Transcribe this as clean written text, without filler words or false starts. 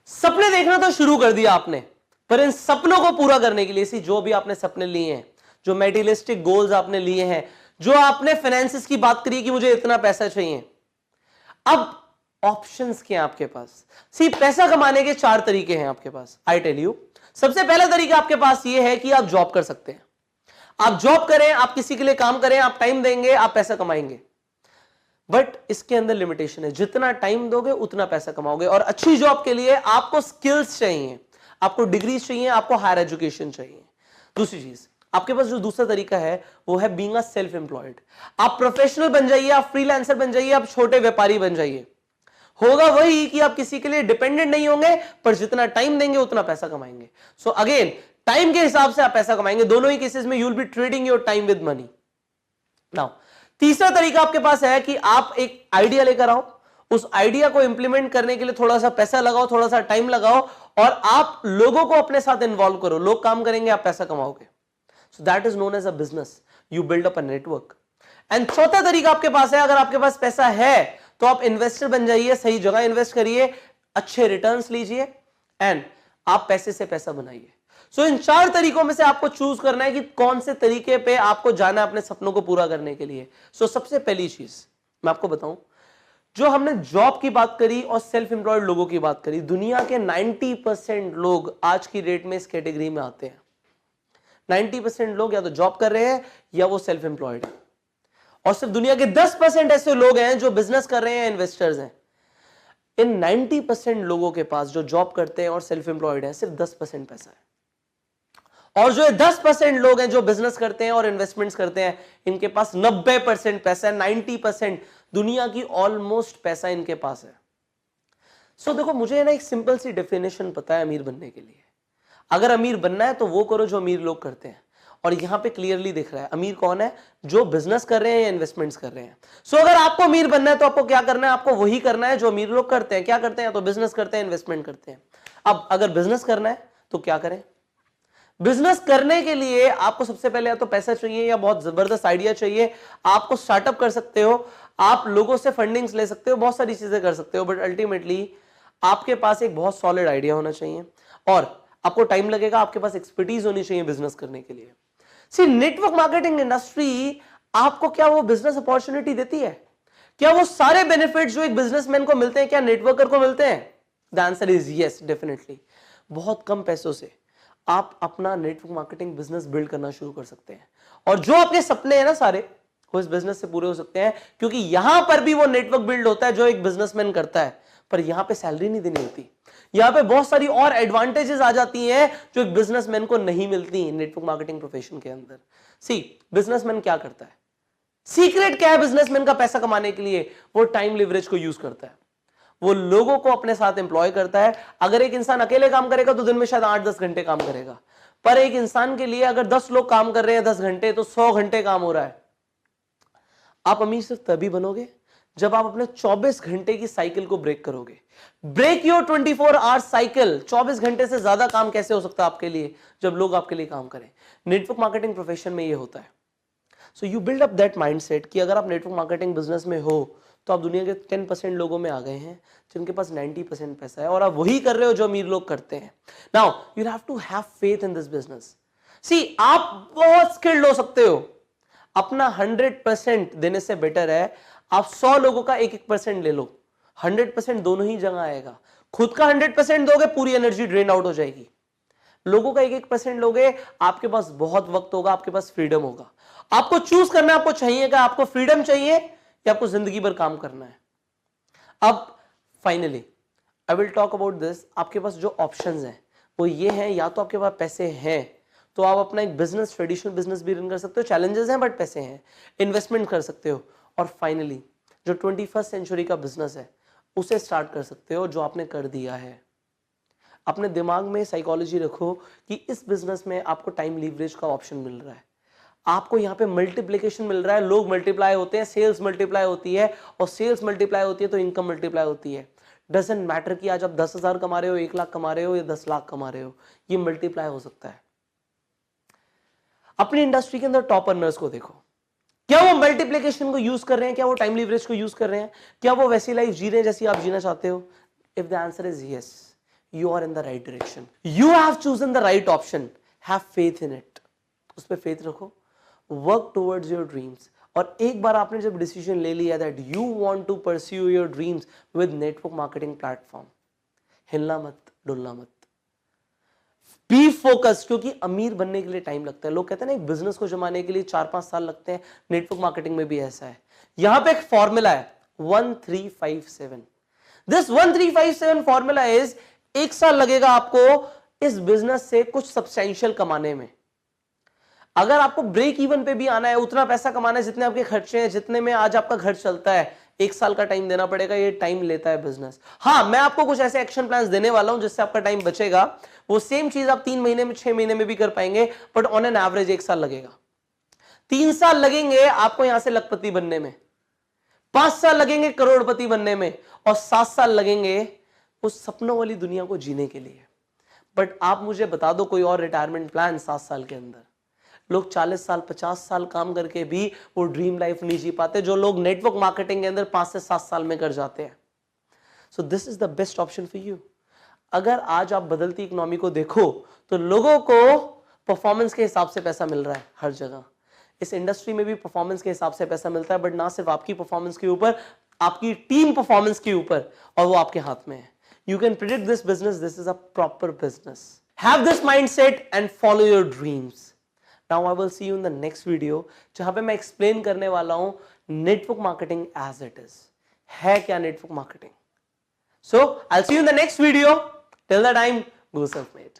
सपने देखना तो शुरू कर दिया आपने, पर इन सपनों को पूरा करने के लिए जो भी आपने सपने लिए हैं, जो मेटीरियलिस्टिक गोल्स आपने लिए हैं, जो आपने फाइनेंसिस की बात करी कि मुझे इतना पैसा चाहिए, अब ऑप्शंस क्या हैं आपके पास? पैसा कमाने के 4 तरीके हैं आपके पास। आई टेल यू, सबसे पहला तरीका आपके पास यह है कि आप जॉब कर सकते हैं। आप जॉब करें, आप किसी के लिए काम करें, आप टाइम देंगे, आप पैसा कमाएंगे। बट इसके अंदर लिमिटेशन है, जितना टाइम दोगे उतना पैसा कमाओगे। और अच्छी जॉब के लिए आपको स्किल्स चाहिए, आपको डिग्रीज चाहिए, आपको हायर एजुकेशन चाहिए। दूसरी चीज, आपके पास जो दूसरा तरीका है वो है बीइंग अ सेल्फ एम्प्लॉयड। आप प्रोफेशनल बन जाइए, आप फ्रीलांसर बन जाइए, आप छोटे व्यापारी बन जाइए। होगा वही कि आप किसी के लिए डिपेंडेंट नहीं होंगे, पर जितना टाइम देंगे उतना पैसा कमाएंगे। सो अगेन, टाइम के हिसाब से आप पैसा कमाएंगे। दोनों ही केसेस में you will be trading your time with money. Now तीसरा तरीका आपके पास है कि आप एक आइडिया लेकर आओ, उस आइडिया को इंप्लीमेंट करने के लिए थोड़ा सा पैसा लगाओ, थोड़ा सा टाइम लगाओ, और आप लोगों को अपने साथ इन्वॉल्व करो। लोग काम करेंगे, आप पैसा कमाओगे। So that is known as a business. You build up a network. And चौथा तरीका आपके पास है, अगर आपके पास पैसा है तो आप इन्वेस्टर बन जाइए, सही जगह इन्वेस्ट करिए, अच्छे रिटर्न्स लीजिए, एंड आप पैसे से पैसा बनाइए। सो इन 4 तरीकों में से आपको चूज करना है कि कौन से तरीके पे आपको जाना है अपने सपनों को पूरा करने के लिए। सबसे पहली चीज मैं आपको बताऊं, जो हमने जॉब की बात करी और सेल्फ एम्प्लॉयड लोगों की बात करी, दुनिया के 90% लोग आज की डेट में इस कैटेगरी में आते हैं। 90% लोग या तो जॉब कर रहे हैं या वो सेल्फ एम्प्लॉयड है, और सिर्फ दुनिया के 10% ऐसे लोग हैं जो बिजनेस कर रहे हैं, इन्वेस्टर्स हैं। इन 90% लोगों के पास जो जॉब करते हैं और सेल्फ एम्प्लॉयड हैं, सिर्फ 10% पैसा है। और जो 10% लोग हैं जो बिजनेस करते हैं और इन्वेस्टमेंट्स करते हैं, इनके पास 90% पैसा है। 90% दुनिया की ऑलमोस्ट पैसा इनके पास है। देखो, मुझे ना एक सिंपल सी डेफिनेशन पता है अमीर बनने के लिए। अगर अमीर बनना है तो वो करो जो अमीर लोग करते हैं। और यहां पे क्लियरली दिख रहा है अमीर कौन है, जो बिजनेस कर रहे हैं या इन्वेस्टमेंट्स कर रहे हैं। अगर आपको अमीर बनना है तो आपको क्या करना है, आपको वही करना है जो अमीर लोग करते हैं। क्या करते हैं, तो बिजनेस करते हैं, इन्वेस्टमेंट करते हैं। अब अगर बिजनेस करना है तो क्या करें? बिजनेस करने के लिए आपको सबसे पहले या तो पैसा चाहिए या बहुत जबरदस्त आइडिया चाहिए। आपको स्टार्टअप कर सकते हो, आप लोगों से फंडिंग्स ले सकते हो, बहुत सारी चीजें कर सकते हो, बट अल्टीमेटली आपके पास एक बहुत सॉलिड आइडिया होना चाहिए और आपको टाइम लगेगा। आपके पास एक्सपर्टीज होनी चाहिए बिजनेस करने के लिए। नेटवर्क मार्केटिंग इंडस्ट्री आपको क्या वो बिजनेस अपॉर्चुनिटी देती है? क्या वो सारे बेनिफिट्स जो एक बिजनेसमैन को मिलते हैं, क्या नेटवर्कर को मिलते हैं? The answer is yes, definitely. बहुत कम पैसों से आप अपना नेटवर्क मार्केटिंग बिजनेस बिल्ड करना शुरू कर सकते हैं, और जो आपके सपने हैं ना सारे, वो इस बिजनेस से पूरे हो सकते हैं। क्योंकि यहां पर भी वो नेटवर्क बिल्ड होता है जो एक बिजनेसमैन करता है, पर यहां पे सैलरी नहीं देनी होती। यहां पे बहुत सारी और एडवांटेजेस आ जाती हैं जो एक बिजनेसमैन को नहीं मिलती नेटवर्क मार्केटिंग प्रोफेशन के अंदर। बिजनेसमैन क्या करता है? सीक्रेट क्या है बिजनेसमैन का पैसा कमाने के लिए? वो टाइम लिवरेज को यूज करता है, वो लोगों को अपने साथ एम्प्लॉय करता है। अगर एक इंसान अकेले काम करेगा तो दिन में शायद 8-10 घंटे काम करेगा, पर एक इंसान के लिए अगर 10 लोग काम कर रहे हैं 10 घंटे, तो 100 घंटे काम हो रहा है। आप अमीर सिर्फ तभी बनोगे जब आप अपने 24 घंटे की साइकिल को ब्रेक करोगे। Break your 24 hours cycle. 24 घंटे से ज्यादा काम कैसे हो सकता है आपके लिए जब लोग आपके लिए काम करें? नेटवर्क मार्केटिंग प्रोफेशन में ये होता है। You build up that mindset कि अगर आप नेटवर्क मार्केटिंग बिजनेस में हो तो आप दुनिया के 10% लोगों में आ गए हैं जिनके पास 90% पैसा है, और आप वही कर रहे हो जो अमीर लोग करते हैं। Now you have to have faith in this business. आप बहुत स्किल्ड हो सकते हो, अपना 100% देने से बेटर है आप 100 लोगों का 1-1% ले लो। 100% दोनों ही जगह आएगा। खुद का 100% दोगे, पूरी एनर्जी ड्रेन आउट हो जाएगी। लोगों का 1-1% लोगे, आपके पास बहुत वक्त होगा, आपके पास फ्रीडम होगा। आपको चूज करना, आपको चाहिए क्या? आपको फ्रीडम चाहिए या आपको जिंदगी भर काम करना है? अब finally I will talk about this. आपके पास जो ऑप्शंस हैं वो ये हैं, या तो आपके पास पैसे हैं तो आप अपना एक बिजनेस, ट्रेडिशनल बिजनेस भी रन कर सकते हो, चैलेंजेस हैं बट पैसे हैं, इन्वेस्टमेंट कर सकते हो, और फाइनली जो 21st सेंचुरी का बिजनेस है उसे स्टार्ट कर सकते हो जो आपने कर दिया है। अपने दिमाग में साइकोलॉजी रखो कि इस बिजनेस में आपको टाइम लीवरेज का ऑप्शन मिल रहा है, आपको यहाँ पे मल्टीप्लिकेशन मिल रहा है, लोग मल्टीप्लाई होते हैं, सेल्स मल्टीप्लाई होती है, और सेल्स मल्टीप्लाई होती है तो इनकम मल्टीप्लाई होती है। डजंट मैटर कि आज आप 10,000 कमा रहे हो, 1 लाख कमा रहे हो या 10 लाख कमा रहे हो, ये मल्टीप्लाई हो सकता है। अपनी इंडस्ट्री के अंदर टॉप अर्नर्स को देखो, क्या वो मल्टीप्लिकेशन को यूज कर रहे हैं? क्या वो टाइम लीवरेज को यूज कर रहे हैं? क्या वो वैसी लाइफ जी रहे हैं जैसी आप जीना चाहते हो? If the answer is yes, you are in the right direction. You have chosen the right option. Have faith in it. उस पे faith रखो. Work towards your dreams. और एक बार आपने जब डिसीजन ले लिया that you want to pursue your dreams with network marketing platform, हिलना मत, डुलना मत. बी फोकस, क्योंकि अमीर बनने के लिए टाइम लगता है. लोग कहते हैं ना एक बिजनेस को जमाने के लिए 4-5 साल लगते हैं. नेटवर्क मार्केटिंग में भी ऐसा है. यहां पे एक फॉर्मूला है 1357. दिस 1357 फॉर्मूला इज, 1 साल लगेगा आपको इस बिजनेस से कुछ सब्सटेंशियल कमाने में. अगर आपको ब्रेक इवन पे भी आना है, उतना पैसा कमाना है जितने आपके खर्चे हैं, जितने में आज आपका घर चलता है, 1 साल का टाइम देना पड़ेगा. ये टाइम लेता है बिजनेस. हाँ, मैं आपको कुछ ऐसे एक्शन प्लान्स देने वाला हूं जिससे आपका टाइम बचेगा. वो सेम चीज आप 3 महीने में, 6 महीने में भी कर पाएंगे, बट ऑन एन एवरेज 1 साल लगेगा. 3 साल लगेंगे आपको यहां से लखपति बनने में, 5 साल लगेंगे करोड़पति बनने में, और 7 साल लगेंगे उस सपनों वाली दुनिया को जीने के लिए. बट आप मुझे बता दो कोई और रिटायरमेंट प्लान 7 साल के अंदर. लोग 40 साल 50 साल काम करके भी वो ड्रीम लाइफ नहीं जी पाते जो लोग नेटवर्क मार्केटिंग के अंदर 5 से 7 साल में कर जाते हैं. So this is the best option for you. अगर आज आप बदलती इकोनॉमी को देखो तो लोगों को परफॉर्मेंस के हिसाब से पैसा मिल रहा है हर जगह. इस इंडस्ट्री में भी परफॉर्मेंस के हिसाब से पैसा मिलता है, बट ना सिर्फ आपकी परफॉर्मेंस के ऊपर, आपकी टीम परफॉर्मेंस के ऊपर, और वो आपके हाथ में है. You can predict this business. This is a proper business. Have this mindset and follow your dreams. Now I will see you in the next video, जहां पे मैं एक्सप्लेन करने वाला हूं network marketing as it is. है क्या network marketing? So I will see you in the next video. Till the time, go self made.